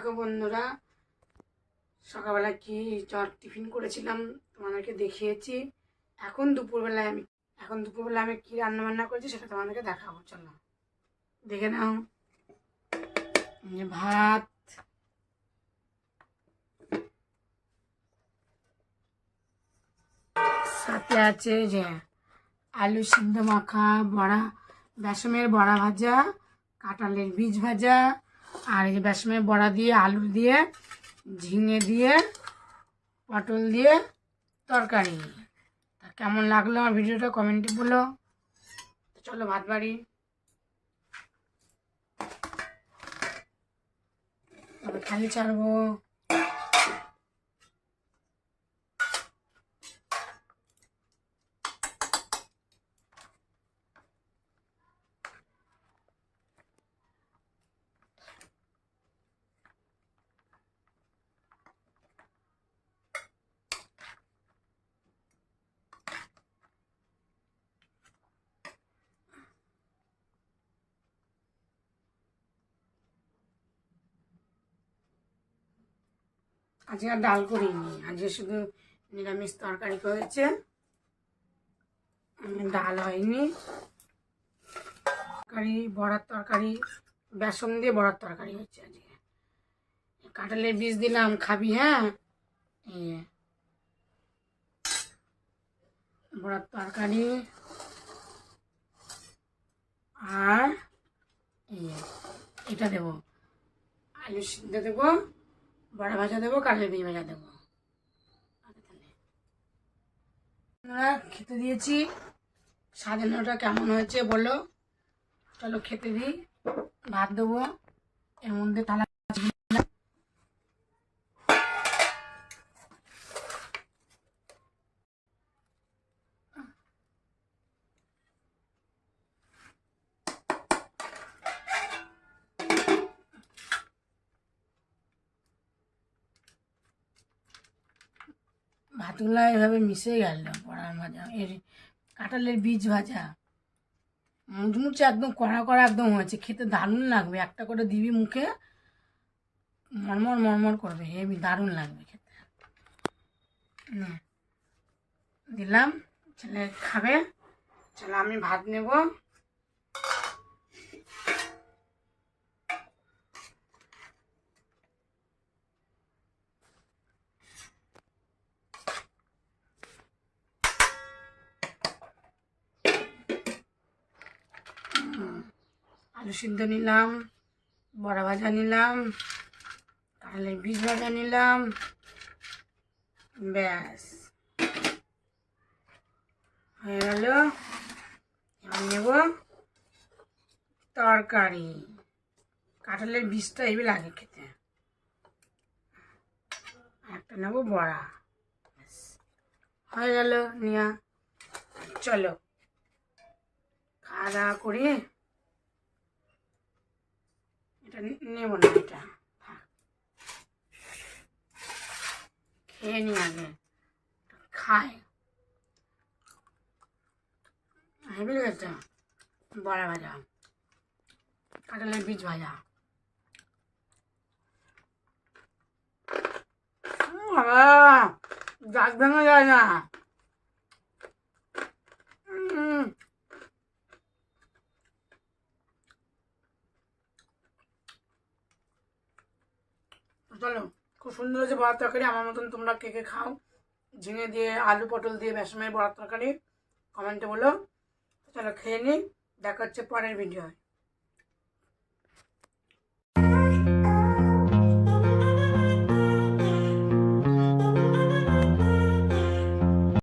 দেখো বন্ধুরা, সকালবেলা কি টিফিন করেছিলাম তোমাদেরকে দেখিয়েছি। এখন দুপুরবেলায় আমি কি রান্না বান্না করেছি সেটা তোমাদেরকে দেখাবো। চলো দেখে নাও। ভাত, সাথে আছে যে আলু সিদ্ধ মাখা, বড়া, বেসমের বড়া ভাজা, কাঁঠালের বীজ ভাজা, আর এই যে বেসমের বড়া দিয়ে আলু দিয়ে ঝিঙে দিয়ে পটল দিয়ে তরকারি। তা কেমন লাগলো আমার ভিডিওটা কমেন্টে বলো। চলো ভাত বাড়ি। তবে খালি ছাড়বো। আজকে আর ডাল করিনি, আজকে শুধু নিরামিষ তরকারি করেছে, ডাল হয়নি। তরকারি, বড়ার তরকারি, বেসন দিয়ে বড়ার তরকারি হচ্ছে আজকে। কাঁঠালের বীজ দিলাম, খাবি? হ্যাঁ, এই বড়ার তরকারি আর এটা দেবো, আলু সিদ্ধ দেবো, বড়া ভাজা দেবো, কাঁঠালের বীজ ভাজা দেবো। খেতে দিয়েছি, সাজানোটা কেমন হয়েছে বলো। চলো খেতে দিই। ভাত দেবো, এর মধ্যে থালা ভাতগুলো এভাবে মিশে গেল। বড়ার ভাজা, এর কাঁঠালের বীজ ভাজা মুচমুচে একদম কড়া কড়া একদম হয়েছে, খেতে দারুণ লাগবে। একটা করে দিবি মুখে, মরমর মরমর করবে, হেবি দারুণ লাগবে খেতে। দিলাম, ছেলে খাবে। চলো আমি ভাত নেব। আলু সিদ্ধ নিলাম, বড়া ভাজা নিলাম, কাঁঠালের বীজ ভাজা নিলাম, ব্যাস হয়ে গেল। এবার নেব তরকারি। কাঁঠালের বীজটা হেবি লাগে খেতে। একটা নেবো বড়া, ব্যাস হয়ে গেল নিয়া। চলো খাওয়া দাওয়া করি। এটা নেব না, এটা খেয়ে নি আগে, খায়। হেবি লেগেছে বড়া ভাজা, কাঁঠালের বীজ ভাজা। দাঁত ভেঙে যায় না। চলো, খুব সুন্দর হয়েছে বড়ার তরকারি। আমার মতন তোমরা কে কে খাও ঝিঙে দিয়ে, আলু পটল দিয়ে বেসমের বড়ার তরকারি, কমেন্টে বলো। চলো খেয়ে নিই, দেখা হচ্ছে পরের ভিডিও।